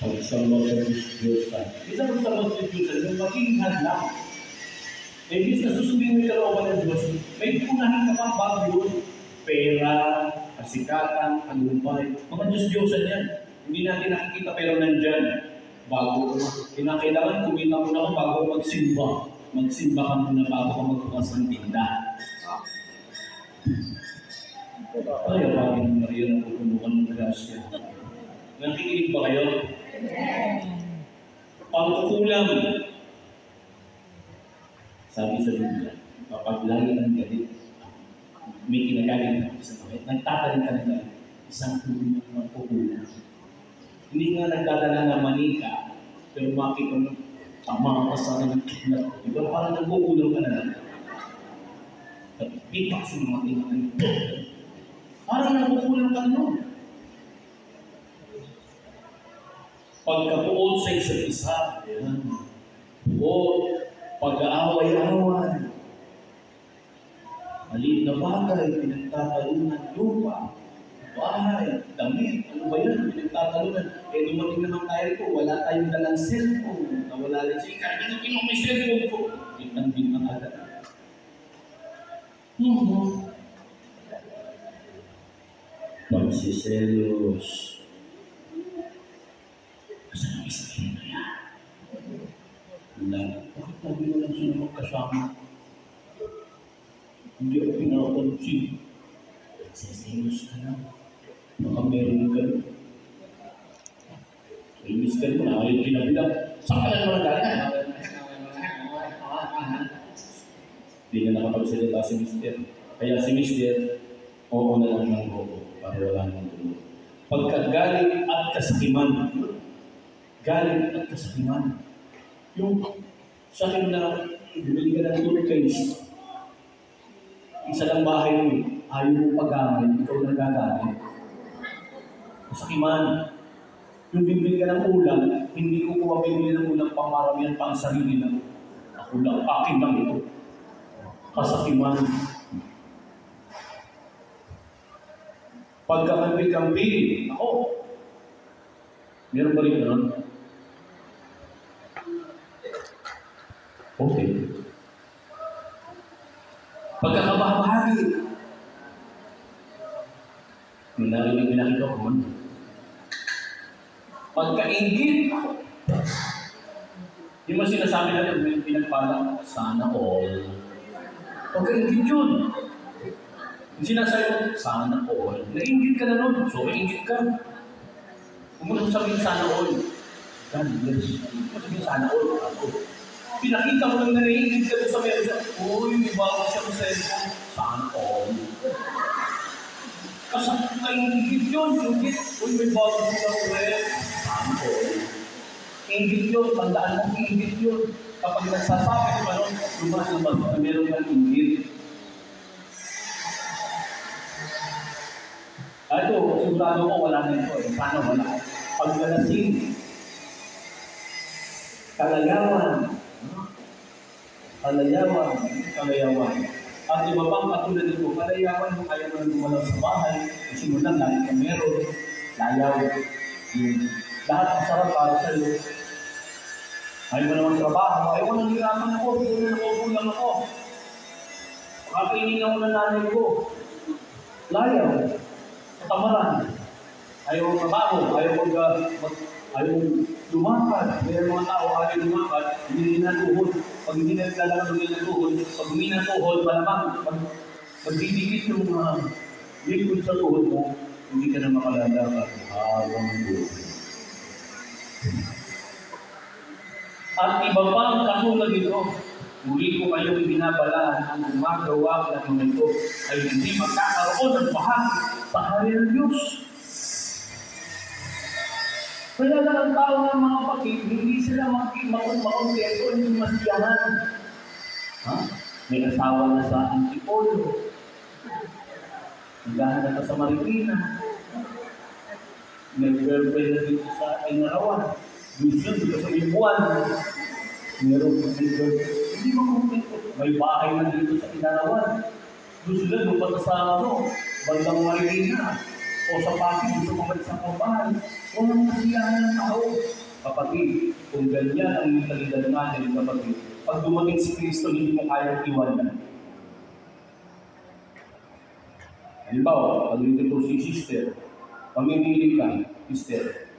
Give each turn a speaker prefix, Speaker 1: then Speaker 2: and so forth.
Speaker 1: Pagsama sa Diyos ka. Isa mo sa Constitution, yung maging hadlang. Ibig na susundin mo yung kalooban ng Diyos, may punahin ka pang bago yun. Pera, kasikatan, tagumpay. Mga Diyos-Diyosan yan. Hindi natin nakikita pero nandyan. Bago kinakailangan kumita mo na bago magsimba. Magsimba ka muna bago ka magbukas ng tinda. Kaya bakit Maria na pupunukan ng grasya? Nakikinig ba kayo? Pagkukulang. Sabi sa Biblia, kapag lagi ng galit, may kinagaling ng isang bakit, nagtataling ka na isang tulong ng magkukulang. Hindi nga nagdadala ng manika, pero makikita mo, tama ka sa ng kidnap. Diba? Parang nagkukulang ka na lang. Pipak sa mga tingnan. Parang nagkukulang ka nun. Pagkabuod sa isa't isa, buod, pag-aaway-away, maliit na bagay, pinagtatalunan, lupa, bahay, damit, ano ba yan? Pinagtatalunan. Eh, dumating naman tayo po, wala tayong dalang cellphone. Nawala rin siya, kahit ano pinong may cellphone ko. Bintang-bintang agad. Pagsiselos. Kasi ang isahin na yan. Wala. Bakit nabi mo lang sila magkasama? Hindi ako pinapansin. Pagsiselos ka lang. Baka meron ka lang. Inis ka mo na, ayaw kinabilang. Saan ka lang naman galing? Hindi na nakapagsalita si Mister. Kaya si Mister, oo na lang ng oo. Para wala nang tulog. Pagkagalit at kasakiman. Galit at kasakiman. Yung sa akin na bumili ka ng toothpaste. Isa lang bahay mo, ayaw mo pag-gamit, ikaw nagagalit. Kasakiman. Yung bibili ka ng ulam, hindi ko kuha bibili ng ulam pang maramihan pang sarili lang. Ako lang, akin lang ito. Kasakiman. Pagkakampi-kampi, ako. Meron ba rin gano'n? Okay. Pagkakabahagi. Yung narinig pinakita ko, pagkaingit. Yung mo sinasabi natin, may pinagpala, sana all. Pagkaingit yun. Yung sinasabi mo, sana all. Naingit ka na nun, so ingit ka. Kung mo sabihin sana all, God bless. Kung mo sabihin sana all, ako. Pinakita mo lang na naingit ka doon sa meron. Uy, may bago siya sa cellphone. Sana all. Kasi naingit yun, ingit. Uy, may bago siya ulit. Sana all. Ingit yun, tandaan mo, ingit yun. Kapag nagsasabi ko ba nun, lumas na meron kang ingit. Ito, sigurado ko wala na ito. Sana wala. Paglalasing. Kalayawan. Kalayawan. At iba pang katulad nito, kalayawan mo kaya mo lumalaw sa bahay. Kasi mo lang, lagi ka meron. Layaw. Lahat ang sarap para sa iyo. Ayaw mo naman trabaho. Ayaw mo nang hirapan ako. Ayaw mo nang nakukulang ako. Makapainin ako ng nanay ko. Layaw. Katamaran. Ayaw mo trabaho. Ayaw mo lumakad. May mga tao ayaw lumakad. Hindi na tuhod. Pag hindi na naglalakad ng tuhod, pag hindi na tuhod, malamang magdidikit yung mga likod sa tuhod mo, hindi ka na makalalakad. Habang buhay. At iba pang katulad nito, muli ko kayong binabalaan ang gumagawa ng mga ito ay hindi magkakaroon ng bahagi sa hari ng Diyos. Kaya lang ang tao ng mga pakit, hindi sila makontento yung masiyahan. May asawa na sa Antipolo. Naghahanap na sa Marikina. May girlfriend na dito sa Inarawan. Gusto dito sa Ibuan. Meron po si girlfriend. Hindi makontento. May bahay na dito sa Inarawan. Gusto na doon sa bandang Marikina. O o sa Pasig, gusto bumalik sa kumbahan. Walang kasiyahan ng tao. Kapatid, kung ganyan ang mentalidad natin, kapatid, pag dumating si Kristo, hindi mo kayang iwanan. Halimbawa, pag nandito si sister, pamimili ka, sister,